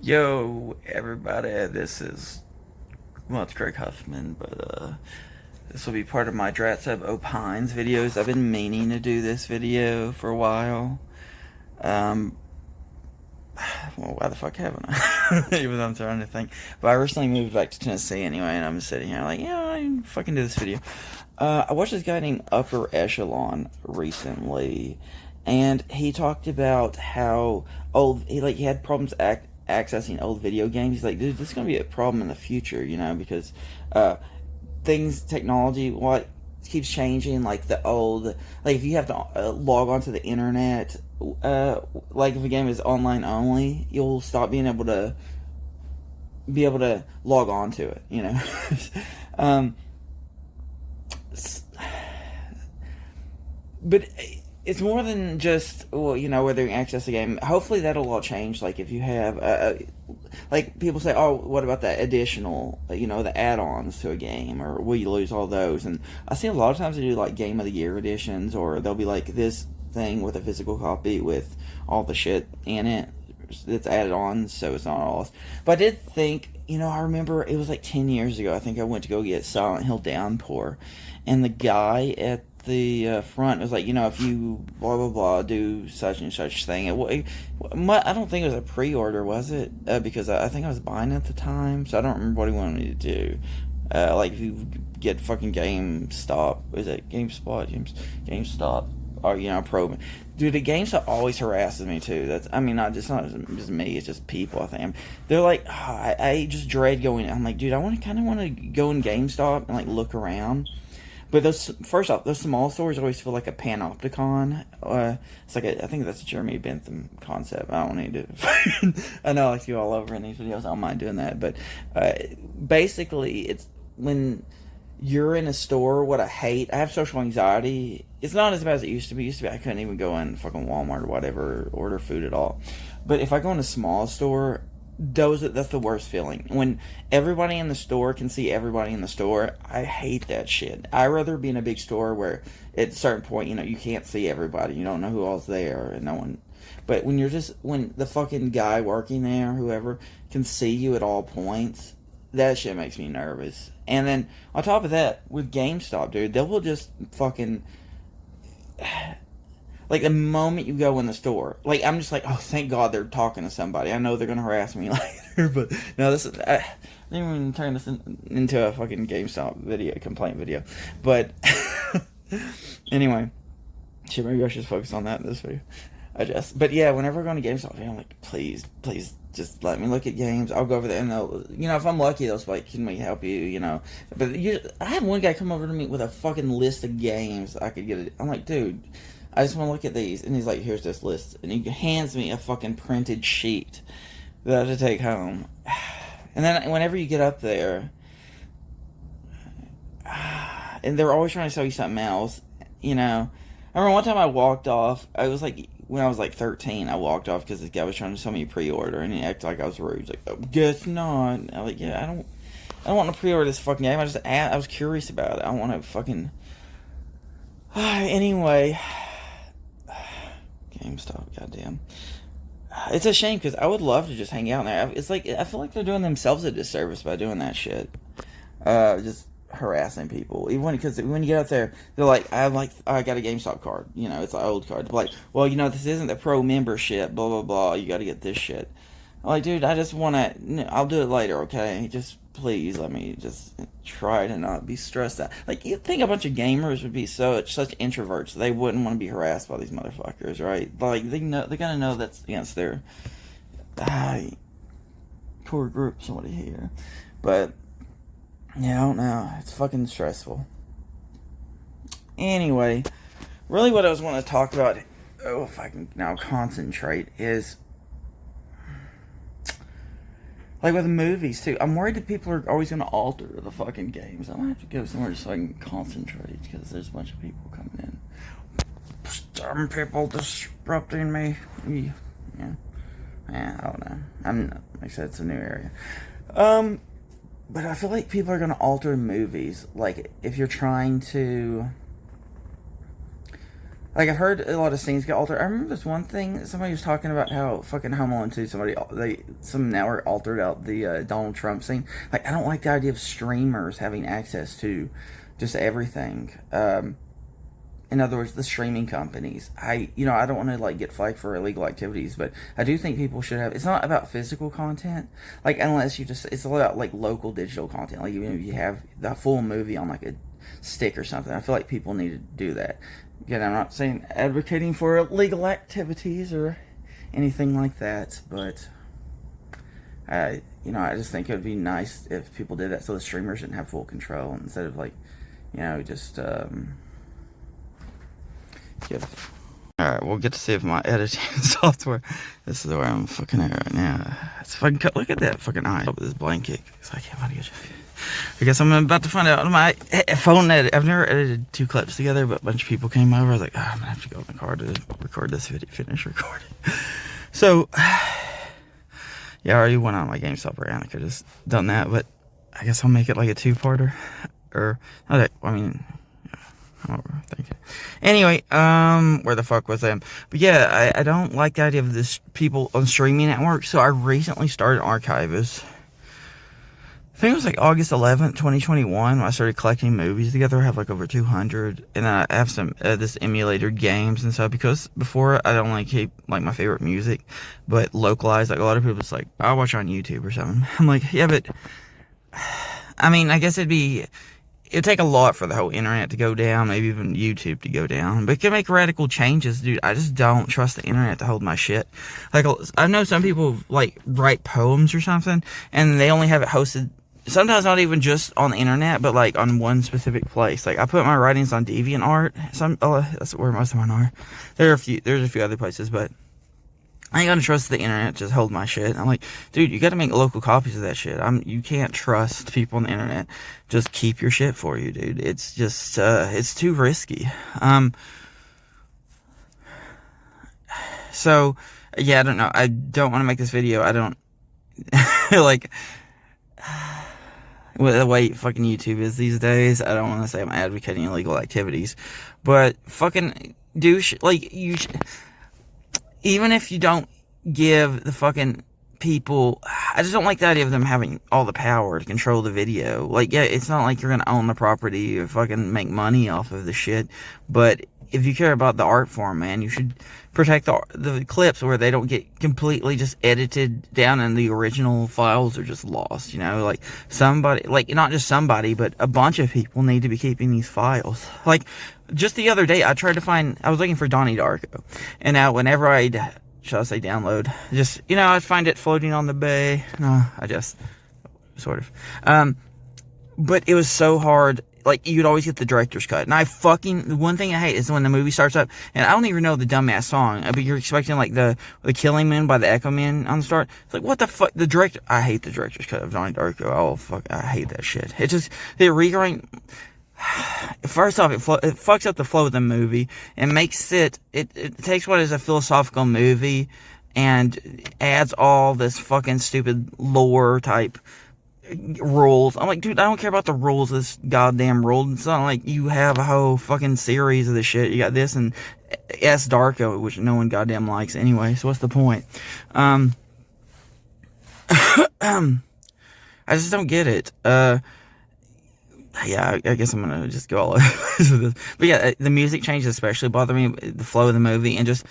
Yo, everybody, it's Greg Huffman, but this will be part of my dratsab PINES videos. I've been meaning to do this video for a while. Um, well, why the fuck haven't I? Even though I'm trying to think. But I recently moved back to Tennessee anyway, and I'm sitting here like, yeah, I can fucking do this video. I watched this guy named Upper Echelon recently, and he talked about how he had problems accessing old video games. He's like, dude, this is gonna be a problem in the future, because technology, what keeps changing. Like if you have to log onto the internet, like if a game is online only, you'll stop being able to log on to it. um, but it's more than just whether you access the game. Hopefully that'll all change. Like if you have like people say, oh, what about that additional the add-ons to a game, or will you lose all those? And I see a lot of times they do like game of the year editions, or they'll be like this thing with a physical copy with all the shit in it that's added on, so it's not all. But I did think, I remember it was like 10 years ago. I think I went to go get Silent Hill Downpour, and the guy at the front was like, if you blah blah blah do such and such thing. I don't think it was a pre-order, was it? Because I think I was buying it at the time, so I don't remember what he wanted me to do. Like if you get fucking GameStop, is it GameStop, or Pro. Dude, the GameStop always harasses me too. Not just me. It's just people. I think they're like, I just dread going. I'm like, dude, I kind of want to go in GameStop and like look around. But first off, those small stores always feel like a panopticon. It's like I think that's a Jeremy Bentham concept. I don't need to. I know I like you all over in these videos. I don't mind doing that, but basically, it's when you're in a store. What I hate, I have social anxiety. It's not as bad as it used to be. I couldn't even go in fucking Walmart or whatever, order food at all. But if I go in a small store, that's the worst feeling. When everybody in the store can see everybody in the store, I hate that shit. I'd rather be in a big store where at a certain point, you can't see everybody. You don't know who all's there, and no one. But when the fucking guy working there, whoever, can see you at all points, that shit makes me nervous. And then on top of that, with GameStop, dude, they will just fucking, like the moment you go in the store, like I'm just like, oh, thank God they're talking to somebody. I know they're gonna harass me later, but no, I didn't even turn this into a fucking GameStop complaint video. But anyway, maybe I should focus on that in this video. But yeah, whenever I go to GameStop, I'm like, please, just let me look at games. I'll go over there and if I'm lucky, they'll be like, can we help you, But I had one guy come over to me with a fucking list of games I could get it. I'm like, dude, I just want to look at these. And he's like, here's this list. And he hands me a fucking printed sheet that I have to take home. And then whenever you get up there, and they're always trying to sell you something else, I remember one time I walked off. I was like, when I was like 13, I walked off because this guy was trying to sell me a pre-order, and he acted like I was rude. He's like, oh, guess not. I'm like, yeah, I don't want to pre-order this fucking game. I was curious about it. I want to fucking. Anyway, GameStop, goddamn. It's a shame because I would love to just hang out in there. It's like I feel like they're doing themselves a disservice by doing that shit. Just harassing people. Even because when you get out there, they're like, I got a GameStop card. It's an old card. They're like, well, this isn't the pro membership. Blah blah blah. You got to get this shit. I'm like, dude, I just want to. I'll do it later, okay? Just please let me just try to not be stressed out. Like, you'd think a bunch of gamers would be such introverts. They wouldn't want to be harassed by these motherfuckers, right? Like, they gotta know that's against their core group. Somebody here, but yeah, I don't know. It's fucking stressful. Anyway, really, what I was wanting to talk about, if I can now concentrate, is like with movies too. I'm worried that people are always going to alter the fucking games. I'm gonna have to go somewhere so I can concentrate because there's a bunch of people coming in. Some people disrupting me. Yeah, I don't know. Like I said, it's a new area. But I feel like people are going to alter movies. Like if you're trying to Like, I've heard a lot of scenes get altered. I remember this one thing, somebody was talking about how fucking Home Alone 2, some network altered out the Donald Trump scene. Like, I don't like the idea of streamers having access to just everything. In other words, the streaming companies. I don't want to, like, get flagged for illegal activities, but I do think people should have, it's not about physical content, like, unless it's all about, like, local digital content. Like, even if you have the full movie on, like, a stick or something, I feel like people need to do that. Again, I'm not saying advocating for illegal activities or anything like that, but I just think it would be nice if people did that so the streamers didn't have full control instead of, like, just Alright, we'll get to see if my editing software. This is where I'm fucking at right now. It's fucking look at that fucking eye with this blanket. I can't find it. I guess I'm about to find out on my phone edit. I've never edited 2 clips together, but a bunch of people came over. I was like, I'm gonna have to go in the car to record this video, finish recording. So, yeah, I already went on my GameStop rant. I could have just done that, but I guess I'll make it like a 2-parter. Or, I mean, I'm overthinking. Anyway, where the fuck was I? But yeah, I don't like the idea of this people on streaming networks, so I recently started Archivist. I think it was like August 11th, 2021 when I started collecting movies together. I have like over 200, and I have some this emulator games and stuff, because before I'd only keep like my favorite music, but localized. Like a lot of people just like, I'll watch on YouTube or something. I'm like, yeah, but I mean, I guess it'd take a lot for the whole internet to go down, maybe even YouTube to go down. But it can make radical changes, dude. I just don't trust the internet to hold my shit. Like, I know some people like write poems or something, and they only have it hosted. Sometimes not even just on the internet, but like on one specific place. Like I put my writings on DeviantArt. That's where most of mine are. There's a few other places, but I ain't gonna trust the internet to just hold my shit. I'm like, dude, you gotta make local copies of that shit. You can't trust people on the internet just keep your shit for you, dude. It's just it's too risky. So yeah, I don't know. I don't want to make this video. I don't like. With the way fucking YouTube is these days, I don't want to say I'm advocating illegal activities, but fucking douche, like, even if you don't give the fucking people, I just don't like the idea of them having all the power to control the video. Like, yeah, it's not like you're gonna own the property or fucking make money off of the shit, but if you care about the art form, man, you should protect the clips where they don't get completely just edited down and the original files are just lost, like somebody, like not just somebody, but a bunch of people need to be keeping these files. Like just the other day, I was looking for Donnie Darko, and now whenever shall I say download, just, I find it floating on the bay. No, I just, sort of. But it was so hard. Like, you'd always get the director's cut. And the one thing I hate is when the movie starts up, and I don't even know the dumbass song, but you're expecting, like, the Killing Men by the Echo Men on the start. It's like, what the fuck? I hate the director's cut of Donnie Darko. Oh, fuck, I hate that shit. First off, it fucks up the flow of the movie, and makes it takes what is a philosophical movie, and adds all this fucking stupid lore type rules. I'm like, dude, I don't care about the rules of this goddamn world. It's not like you have a whole fucking series of this shit. You got this and S Darko, which no one goddamn likes anyway, so what's the point? I just don't get it. Yeah, I guess I'm gonna just go all over this. But yeah, the music changes especially bother me, the flow of the movie, and just,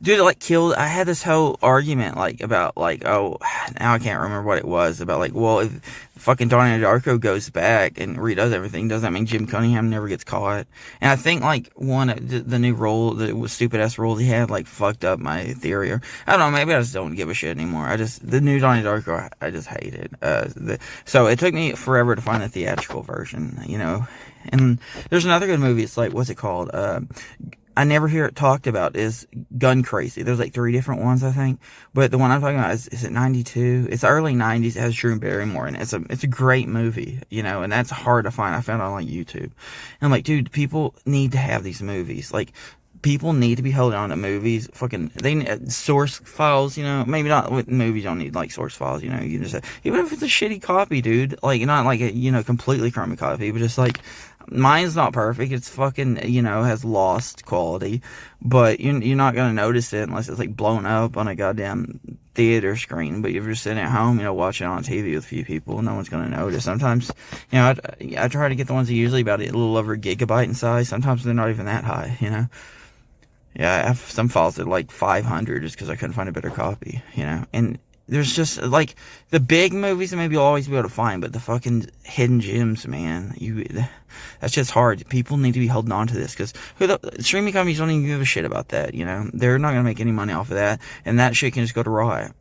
dude, it, like, killed. I had this whole argument, like, about, like, oh, now I can't remember what it was, about, like, well, if fucking Donnie Darko goes back and redoes everything, does that mean Jim Cunningham never gets caught? And I think, like, one of the new rule, the stupid-ass rules he had, like, fucked up my theory, or, I don't know, maybe I just don't give a shit anymore. The new Donnie Darko, I just hate it. So it took me forever to find the theatrical version, and there's another good movie, it's like, what's it called? I never hear it talked about, is Gun Crazy. There's like 3 different ones, I think. But the one I'm talking about is it 92? It's the early 90s. It has Drew Barrymore in it. It's a great movie, and that's hard to find. I found it on like YouTube. And I'm like, dude, people need to have these movies. Like, people need to be holding on to movies. Fucking, they need source files, maybe not with movies, you don't need like source files, you can just, even if it's a shitty copy, dude, like, not like a, completely crummy copy, but just like, Mine's not perfect. It's fucking, has lost quality. But you're not going to notice it unless it's like blown up on a goddamn theater screen. But if you're sitting at home, watching it on TV with a few people, no one's going to notice. Sometimes, I try to get the ones that are usually about a little over a gigabyte in size. Sometimes they're not even that high. Yeah, I have some files that are like 500 just because I couldn't find a better copy, And there's just, like, the big movies that maybe you'll always be able to find, but the fucking hidden gems, man, that's just hard. People need to be holding on to this, because streaming companies don't even give a shit about that, They're not going to make any money off of that, and that shit can just go to riot.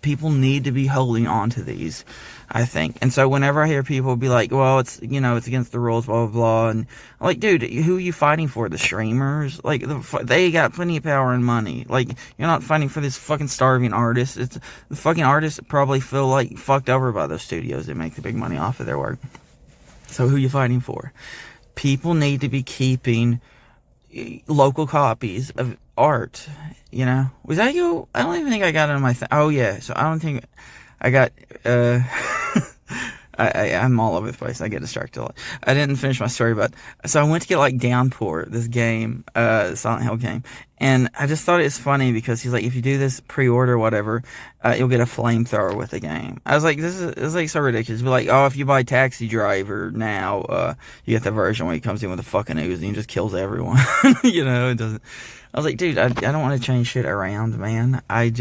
People need to be holding on to these, I think. And so whenever I hear people be like, well, it's against the rules, blah, blah, blah. And I'm like, dude, who are you fighting for? The streamers? Like, they got plenty of power and money. Like, you're not fighting for this fucking starving artist. The fucking artists probably feel like fucked over by those studios that make the big money off of their work. So who are you fighting for? People need to be keeping local copies of art. Was that you? I don't even think I got it on my oh yeah, so I don't think I got I'm all over the place. I get distracted a lot. I didn't finish my story, but so I went to get like Downpour, this game, Silent Hill game, and I just thought it's funny because he's like, if you do this pre-order whatever, you'll get a flamethrower with the game. I was like, it's like so ridiculous. But like, oh, if you buy Taxi Driver now, you get the version where he comes in with a fucking Uzi and just kills everyone. It doesn't. I was like, dude, I don't want to change shit around, man. I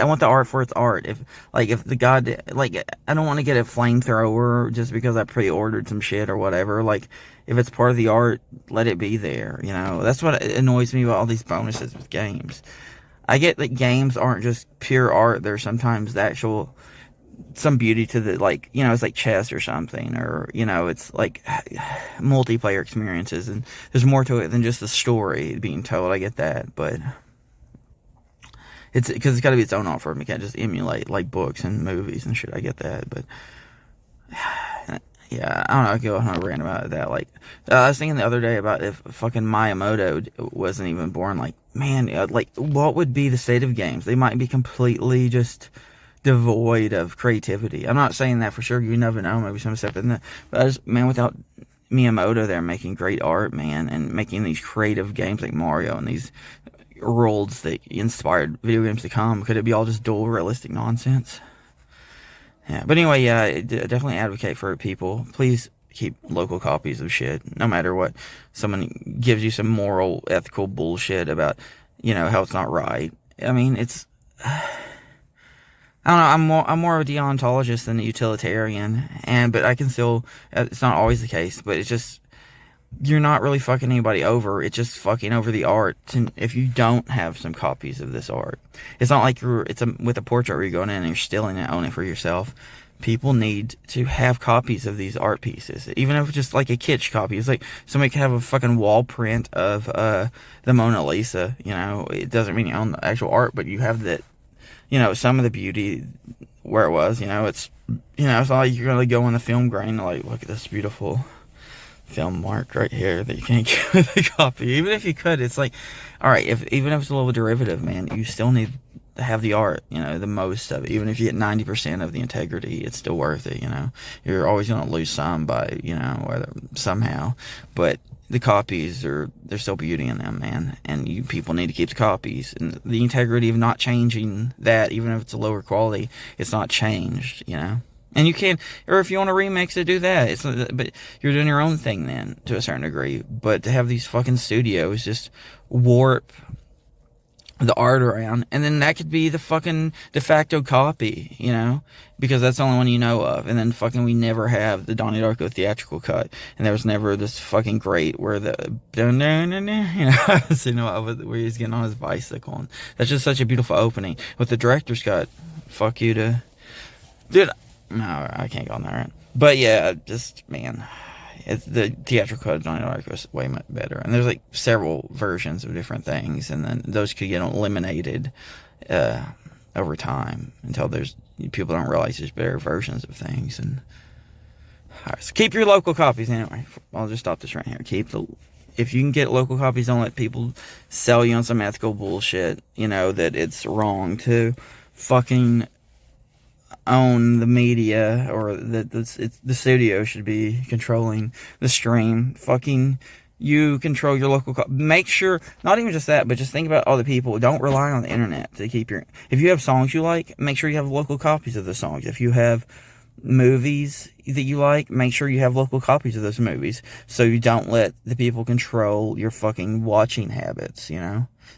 want the art for its art. If the god, like, I don't want to get a flamethrower just because I pre-ordered some shit or whatever. Like, if it's part of the art, let it be there, That's what annoys me about all these bonuses with games. I get that games aren't just pure art. There's sometimes some beauty to the, like, it's like chess or something, or, it's like multiplayer experiences, and there's more to it than just the story being told. I get that, but it's because it's got to be its own art form. You can't just emulate like books and movies and shit. I get that, but yeah, I don't know. I go on a rant about that. Like, I was thinking the other day about if fucking Miyamoto wasn't even born. Like, man, like, what would be the state of games? They might be completely just devoid of creativity. I'm not saying that for sure. You never know. Maybe some step in that. But man, without Miyamoto there making great art, man, and making these creative games like Mario and these worlds that inspired video games to come, could it be all just dual realistic nonsense? Yeah, but anyway, yeah, I definitely advocate for people. Please keep local copies of shit, no matter what. Someone gives you some moral, ethical bullshit about, how it's not right. I mean, it's I don't know. I'm more of a deontologist than a utilitarian, but I can still. It's not always the case, but it's just, you're not really fucking anybody over. It's just fucking over the art. And if you don't have some copies of this art, it's not like with a portrait where you're going in and you're stealing it, own it for yourself. People need to have copies of these art pieces, even if it's just like a kitsch copy. It's like somebody could have a fucking wall print of the Mona Lisa. It doesn't mean you own the actual art, but you have that. Some of the beauty where it was. It's it's not like you're gonna go in the film grain and like, look at this beautiful film mark right here that you can't get with a copy. Even if you could, it's like, all right, even if it's a little derivative, man, you still need to have the art, the most of it. Even if you get 90% of the integrity, it's still worth it. You're always gonna lose some by, whether somehow, but the copies there's still beauty in them, man, and you people need to keep the copies, and the integrity of not changing that, even if it's a lower quality, it's not changed, And you can, or if you want to remix it, do that. But you're doing your own thing then, to a certain degree. But to have these fucking studios just warp the art around, and then that could be the fucking de facto copy, because that's the only one you know of. And then fucking we never have the Donnie Darko theatrical cut, and there was never this fucking great where where he's getting on his bicycle, and that's just such a beautiful opening. With the director's cut, fuck you to, dude. No, I can't go on that rant. But yeah, just, man, the theatrical cut of Donnie Darko is way much better. And there's like several versions of different things, and then those could get eliminated over time until people don't realize there's better versions of things. And all right, so keep your local copies anyway. I'll just stop this right here. If you can get local copies, don't let people sell you on some ethical bullshit. That it's wrong to fucking own the media, or the studio should be controlling the stream. Fucking you control your local make sure, not even just that, but just think about all the people. Don't rely on the internet to keep your, if you have songs you like, make sure you have local copies of the songs. If you have movies that you like, make sure you have local copies of those movies, so you don't let the people control your fucking watching habits,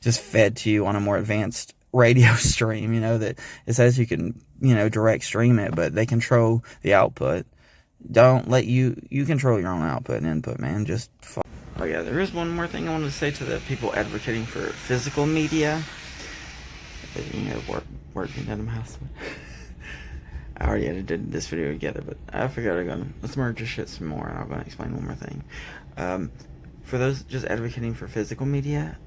just fed to you on a more advanced radio stream, that it says you can, direct stream it, but they control the output. Don't let you control your own output and input, man. Just fuck. Oh yeah, there is one more thing I wanted to say to the people advocating for physical media. Working at my house. I already edited this video together, but I figured let's merge this shit some more, and I'm gonna explain one more thing. For those just advocating for physical media,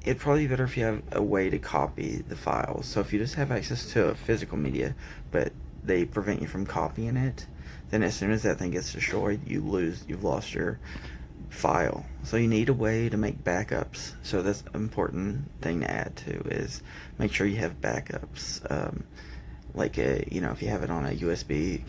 it'd probably be better if you have a way to copy the files. So if you just have access to a physical media, but they prevent you from copying it, then as soon as that thing gets destroyed, you've lost your file. So you need a way to make backups. So that's an important thing to add to, is make sure you have backups. If you have it on a USB,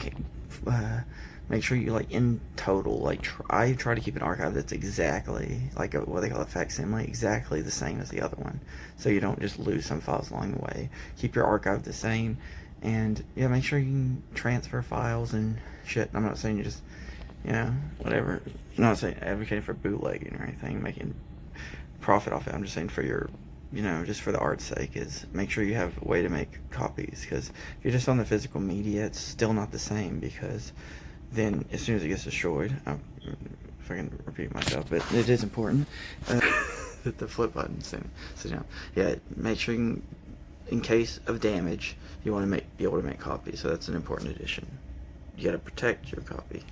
make sure you, in total, I try to keep an archive that's exactly, what they call a facsimile, exactly the same as the other one, so you don't just lose some files along the way. Keep your archive the same, and, make sure you can transfer files and shit. I'm not saying you just, whatever. I'm not saying advocating for bootlegging or anything, making profit off it. I'm just saying for your, just for the art's sake, is make sure you have a way to make copies, because if you're just on the physical media, it's still not the same, because then as soon as it gets destroyed, if I can repeat myself, but it is important, hit the flip button, sit down. Yeah, make sure in case of damage, you want to be able to make copies, so that's an important addition. You got to protect your copy.